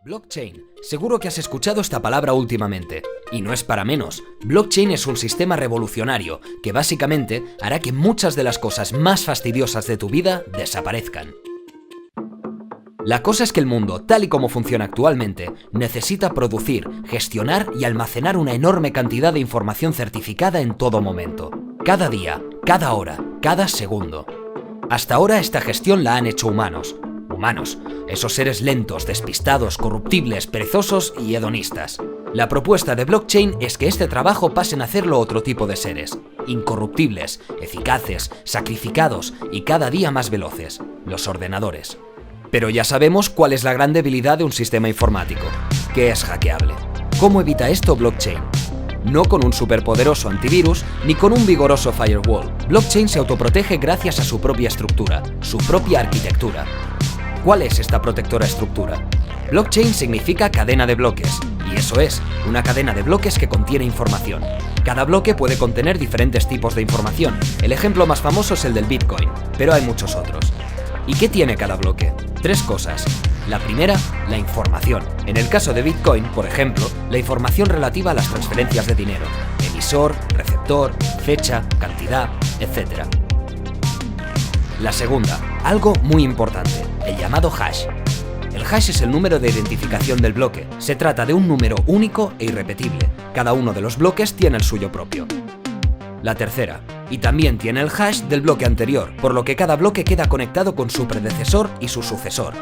Blockchain. Seguro que has escuchado esta palabra últimamente. Y no es para menos. Blockchain es un sistema revolucionario que básicamente hará que muchas de las cosas más fastidiosas de tu vida desaparezcan. La cosa es que el mundo, tal y como funciona actualmente, necesita producir, gestionar y almacenar una enorme cantidad de información certificada en todo momento. Cada día, cada hora, cada segundo. Hasta ahora esta gestión la han hecho humanos, esos seres lentos, despistados, corruptibles, perezosos y hedonistas. La propuesta de blockchain es que este trabajo pasen a hacerlo otro tipo de seres, incorruptibles, eficaces, sacrificados y cada día más veloces, los ordenadores. Pero ya sabemos cuál es la gran debilidad de un sistema informático, que es hackeable. ¿Cómo evita esto blockchain? No con un superpoderoso antivirus ni con un vigoroso firewall. Blockchain se autoprotege gracias a su propia estructura, su propia arquitectura. ¿Cuál es esta protectora estructura? Blockchain significa cadena de bloques, y eso es, una cadena de bloques que contiene información. Cada bloque puede contener diferentes tipos de información. El ejemplo más famoso es el del Bitcoin, pero hay muchos otros. ¿Y qué tiene cada bloque? Tres cosas. La primera, la información. En el caso de Bitcoin, por ejemplo, la información relativa a las transferencias de dinero. Emisor, receptor, fecha, cantidad, etc. La segunda, algo muy importante, el llamado hash. El hash es el número de identificación del bloque. Se trata de un número único e irrepetible. Cada uno de los bloques tiene el suyo propio. La tercera, y también tiene el hash del bloque anterior, por lo que cada bloque queda conectado con su predecesor y su sucesor.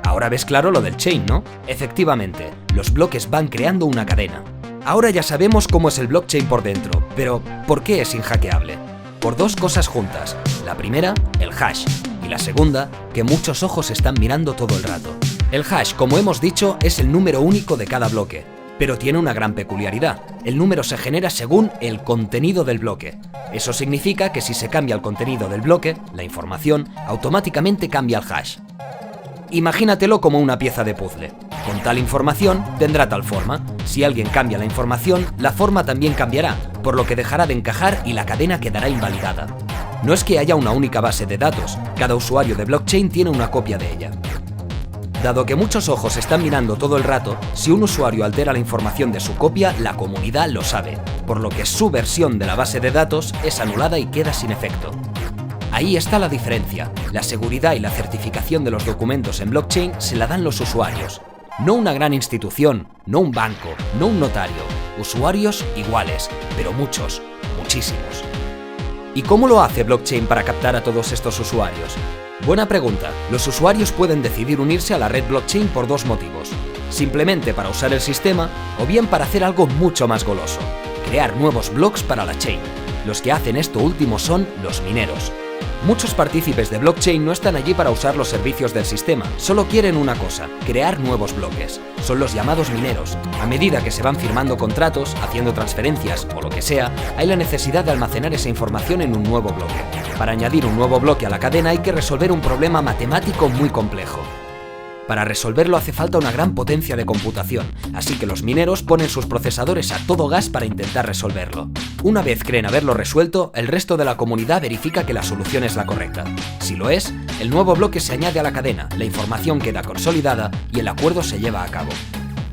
Ahora ves claro lo del chain, ¿no? Efectivamente, los bloques van creando una cadena. Ahora ya sabemos cómo es el blockchain por dentro, pero ¿por qué es inhackeable? Por dos cosas juntas. La primera, el hash, y la segunda, que muchos ojos están mirando todo el rato. El hash, como hemos dicho, es el número único de cada bloque, pero tiene una gran peculiaridad. El número se genera según el contenido del bloque. Eso significa que si se cambia el contenido del bloque, la información, automáticamente cambia el hash. Imagínatelo como una pieza de puzzle. Con tal información tendrá tal forma. Si alguien cambia la información, la forma también cambiará, por lo que dejará de encajar y la cadena quedará invalidada. No es que haya una única base de datos, cada usuario de blockchain tiene una copia de ella. Dado que muchos ojos están mirando todo el rato, si un usuario altera la información de su copia, la comunidad lo sabe, por lo que su versión de la base de datos es anulada y queda sin efecto. Ahí está la diferencia. La seguridad y la certificación de los documentos en blockchain se la dan los usuarios. No una gran institución, no un banco, no un notario. Usuarios iguales, pero muchos, muchísimos. ¿Y cómo lo hace blockchain para captar a todos estos usuarios? Buena pregunta. Los usuarios pueden decidir unirse a la red blockchain por dos motivos. Simplemente para usar el sistema o bien para hacer algo mucho más goloso. Crear nuevos blocks para la chain. Los que hacen esto último son los mineros. Muchos partícipes de blockchain no están allí para usar los servicios del sistema, solo quieren una cosa, crear nuevos bloques. Son los llamados mineros. A medida que se van firmando contratos, haciendo transferencias o lo que sea, hay la necesidad de almacenar esa información en un nuevo bloque. Para añadir un nuevo bloque a la cadena hay que resolver un problema matemático muy complejo. Para resolverlo hace falta una gran potencia de computación, así que los mineros ponen sus procesadores a todo gas para intentar resolverlo. Una vez creen haberlo resuelto, el resto de la comunidad verifica que la solución es la correcta. Si lo es, el nuevo bloque se añade a la cadena, la información queda consolidada y el acuerdo se lleva a cabo.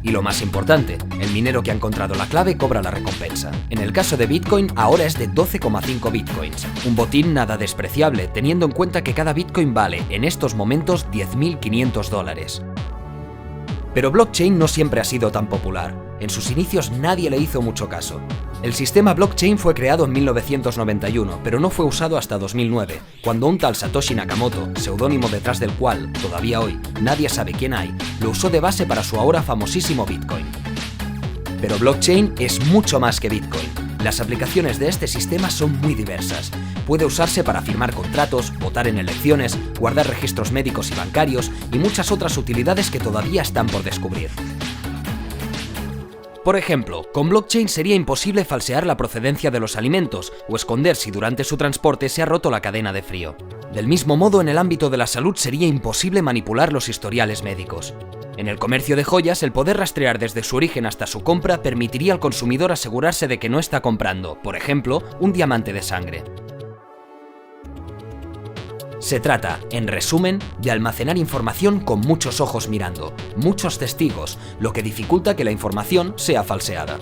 Y lo más importante, el minero que ha encontrado la clave cobra la recompensa. En el caso de Bitcoin, ahora es de 12,5 Bitcoins. Un botín nada despreciable, teniendo en cuenta que cada Bitcoin vale, en estos momentos, $10.500. Pero blockchain no siempre ha sido tan popular. En sus inicios nadie le hizo mucho caso. El sistema blockchain fue creado en 1991, pero no fue usado hasta 2009, cuando un tal Satoshi Nakamoto, seudónimo detrás del cual, todavía hoy, nadie sabe quién hay, lo usó de base para su ahora famosísimo Bitcoin. Pero blockchain es mucho más que Bitcoin. Las aplicaciones de este sistema son muy diversas. Puede usarse para firmar contratos, votar en elecciones, guardar registros médicos y bancarios y muchas otras utilidades que todavía están por descubrir. Por ejemplo, con blockchain sería imposible falsear la procedencia de los alimentos o esconder si durante su transporte se ha roto la cadena de frío. Del mismo modo, en el ámbito de la salud sería imposible manipular los historiales médicos. En el comercio de joyas, el poder rastrear desde su origen hasta su compra permitiría al consumidor asegurarse de que no está comprando, por ejemplo, un diamante de sangre. Se trata, en resumen, de almacenar información con muchos ojos mirando, muchos testigos, lo que dificulta que la información sea falseada.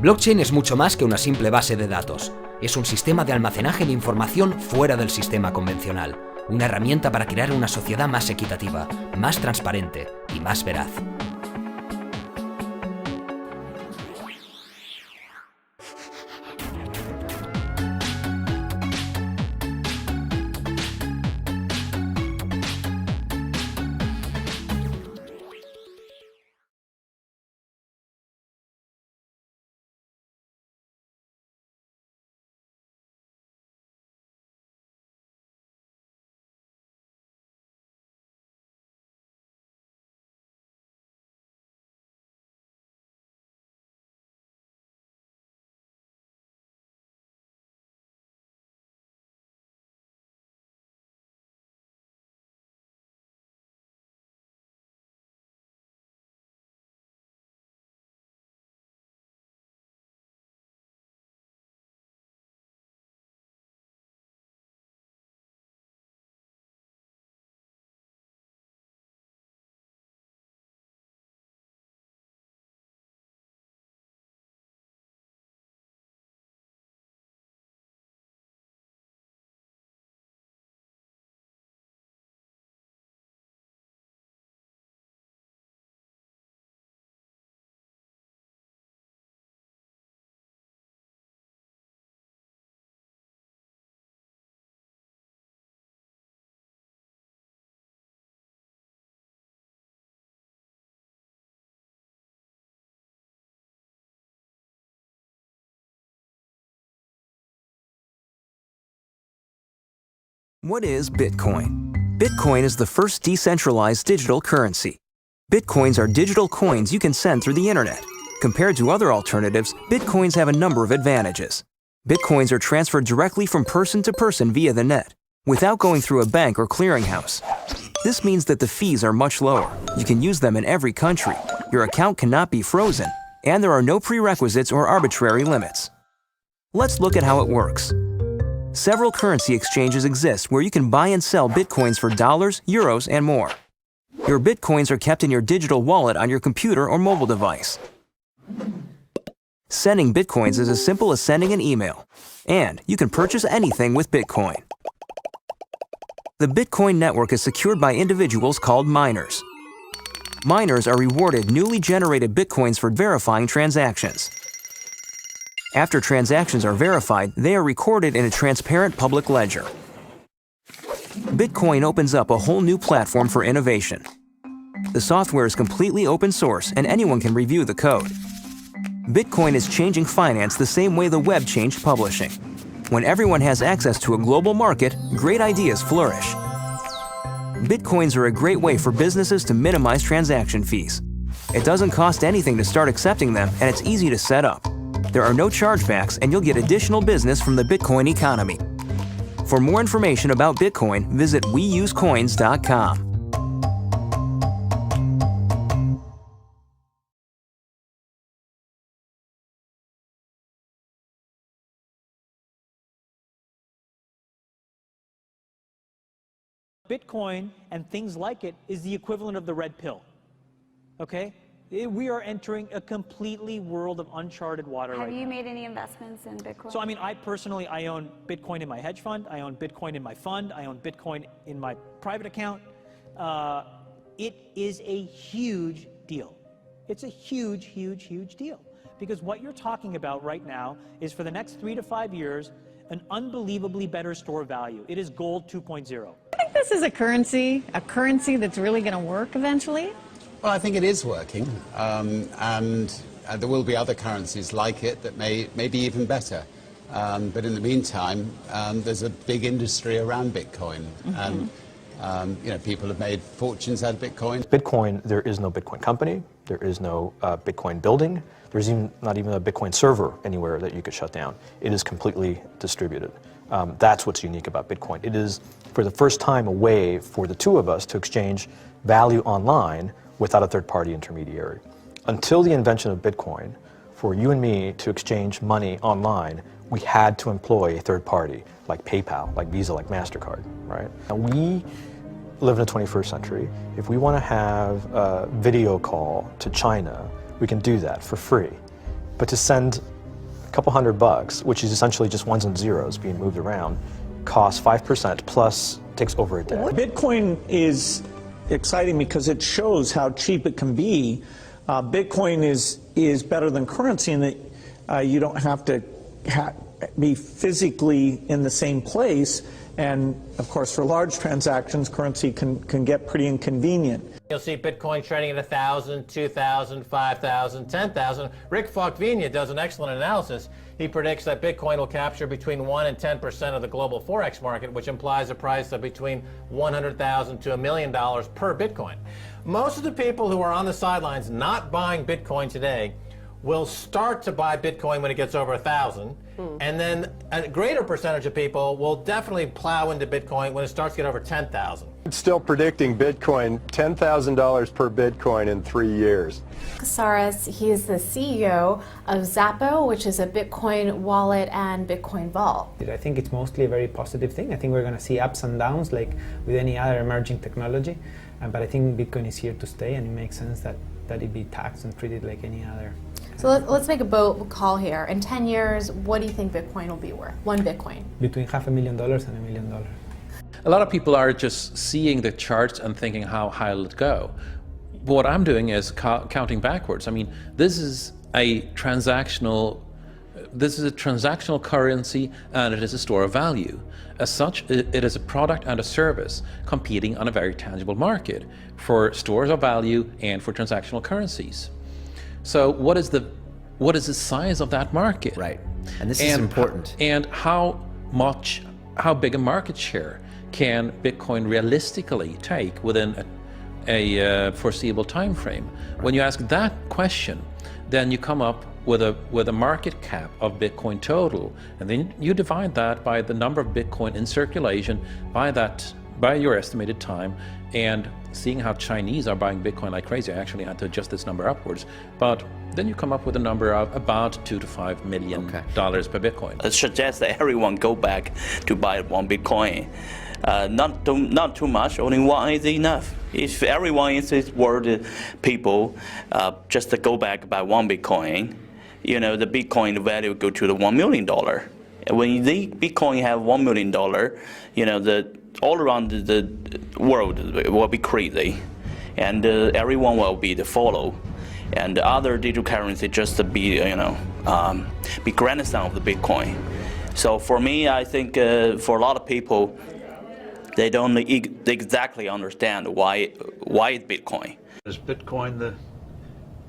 Blockchain es mucho más que una simple base de datos. Es un sistema de almacenaje de información fuera del sistema convencional, una herramienta para crear una sociedad más equitativa, más transparente y más veraz. What is Bitcoin? Bitcoin is the first decentralized digital currency. Bitcoins are digital coins you can send through the internet. Compared to other alternatives, Bitcoins have a number of advantages. Bitcoins are transferred directly from person to person via the net, without going through a bank or clearinghouse. This means that the fees are much lower. You can use them in every country. Your account cannot be frozen, and there are no prerequisites or arbitrary limits. Let's look at how it works. Several currency exchanges exist where you can buy and sell Bitcoins for dollars, euros, and more. Your Bitcoins are kept in your digital wallet on your computer or mobile device. Sending Bitcoins is as simple as sending an email, and you can purchase anything with Bitcoin. The Bitcoin network is secured by individuals called miners. Miners are rewarded newly generated Bitcoins for verifying transactions. After transactions are verified, they are recorded in a transparent public ledger. Bitcoin opens up a whole new platform for innovation. The software is completely open source and anyone can review the code. Bitcoin is changing finance the same way the web changed publishing. When everyone has access to a global market, great ideas flourish. Bitcoins are a great way for businesses to minimize transaction fees. It doesn't cost anything to start accepting them, and it's easy to set up. There are no chargebacks, and you'll get additional business from the Bitcoin economy. For more information about Bitcoin, visit weusecoins.com. Bitcoin and things like it is the equivalent of the red pill, okay? We are entering a completely world of uncharted water right now. Have you made any investments in Bitcoin? So, I mean, I personally, I own Bitcoin in my hedge fund, I own Bitcoin in my fund, I own Bitcoin in my private account. It is a huge deal. It's a huge, huge, huge deal. Because what you're talking about right now is for the next 3 to 5 years, an unbelievably better store of value. It is gold 2.0. I think this is a currency that's really going to work eventually. Well, I think it is working, and there will be other currencies like it that may be even better. But in the meantime, there's a big industry around Bitcoin, and you know, people have made fortunes out of Bitcoin. Bitcoin, there is no Bitcoin company, there is no Bitcoin building, there's not even a Bitcoin server anywhere that you could shut down. It is completely distributed. That's what's unique about Bitcoin. It is, for the first time, a way for the two of us to exchange value online without a third-party intermediary. Until the invention of Bitcoin, for you and me to exchange money online, we had to employ a third party, like PayPal, like Visa, like MasterCard, right? And we live in the 21st century. If we want to have a video call to China, we can do that for free. But to send a couple $100, which is essentially just ones and zeros being moved around, costs 5% plus takes over a day. Bitcoin is exciting because it shows how cheap it can be. Bitcoin is better than currency in that you don't have to be physically in the same place. And of course, for large transactions, currency can get pretty inconvenient. You'll see Bitcoin trading at 1,000, 2,000, 5,000, 10,000. Rick Falkvinia does an excellent analysis. He predicts that Bitcoin will capture between 1 and 10% of the global Forex market, which implies a price of between $100,000 to $1 million per Bitcoin. Most of the people who are on the sidelines not buying Bitcoin today will start to buy Bitcoin when it gets over 1,000, and then a greater percentage of people will definitely plow into Bitcoin when it starts to get over 10,000. Still predicting Bitcoin, $10,000 per Bitcoin in 3 years. Casares, he is the CEO of Zappo, which is a Bitcoin wallet and Bitcoin vault. I think it's mostly a very positive thing. I think we're going to see ups and downs like with any other emerging technology, but I think Bitcoin is here to stay, and it makes sense that it be taxed and treated like any other. So let's make a bold call here. In 10 years, what do you think Bitcoin will be worth? One Bitcoin? Between $500,000 and $1 million. A lot of people are just seeing the charts and thinking, how high will it go? What I'm doing is counting backwards. I mean, this is a transactional currency, and it is a store of value. As such, it is a product and a service competing on a very tangible market for stores of value and for transactional currencies. So what is the size of that market? Right, and this is important. And how big a market share can Bitcoin realistically take within a foreseeable time frame? Right. When you ask that question, then you come up with a market cap of Bitcoin total, and then you divide that by the number of Bitcoin in circulation by your estimated time, and seeing how Chinese are buying Bitcoin like crazy. I actually had to adjust this number upwards, but then you come up with a number of about $2 to $5 million per Bitcoin. It suggests that everyone go back to buy one Bitcoin. Not too much, only one is enough. If everyone in this world, people, just to go back buy one Bitcoin, you know, the Bitcoin value go to the $1 million. When the Bitcoin have $1 million, you know, all around the world will be crazy, and everyone will be the follow, and the other digital currency just to be, you know, be grandson of the Bitcoin. So for me, I think for a lot of people, they don't exactly understand why it's Bitcoin. Is Bitcoin the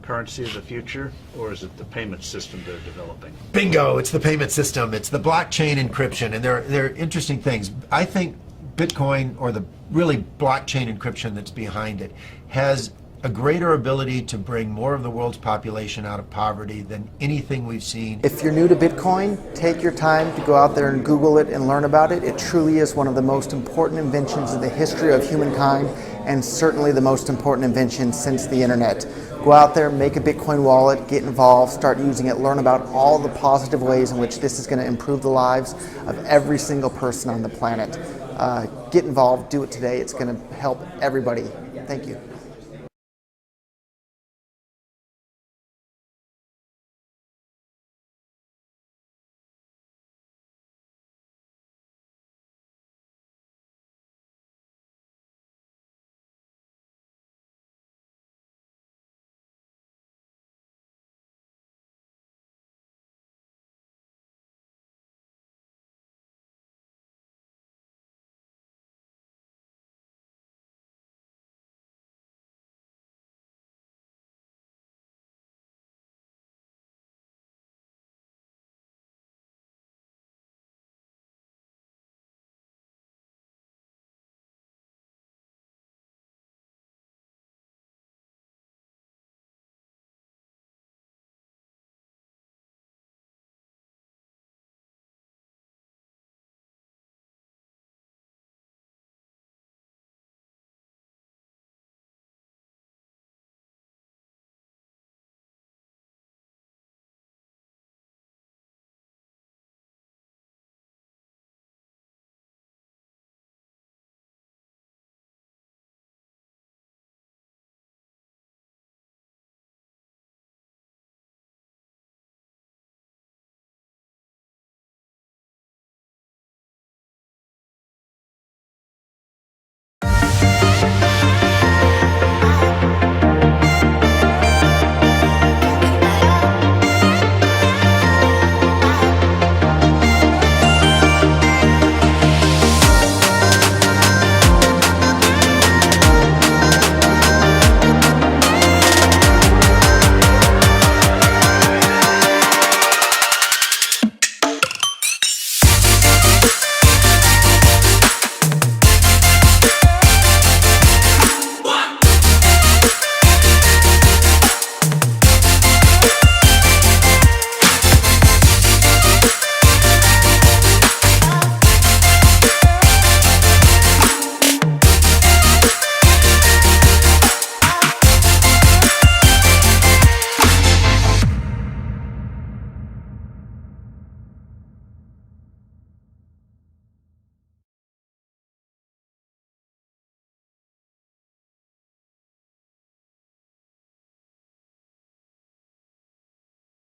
currency of the future, or is it the payment system they're developing? Bingo! It's the payment system. It's the blockchain encryption, and they're interesting things. I think Bitcoin, or the really blockchain encryption that's behind it, has a greater ability to bring more of the world's population out of poverty than anything we've seen. If you're new to Bitcoin, take your time to go out there and Google it and learn about it. It truly is one of the most important inventions in the history of humankind, and certainly the most important invention since the internet. Go out there, make a Bitcoin wallet, get involved, start using it, learn about all the positive ways in which this is going to improve the lives of every single person on the planet. Get involved, do it today. It's going to help everybody. Thank you.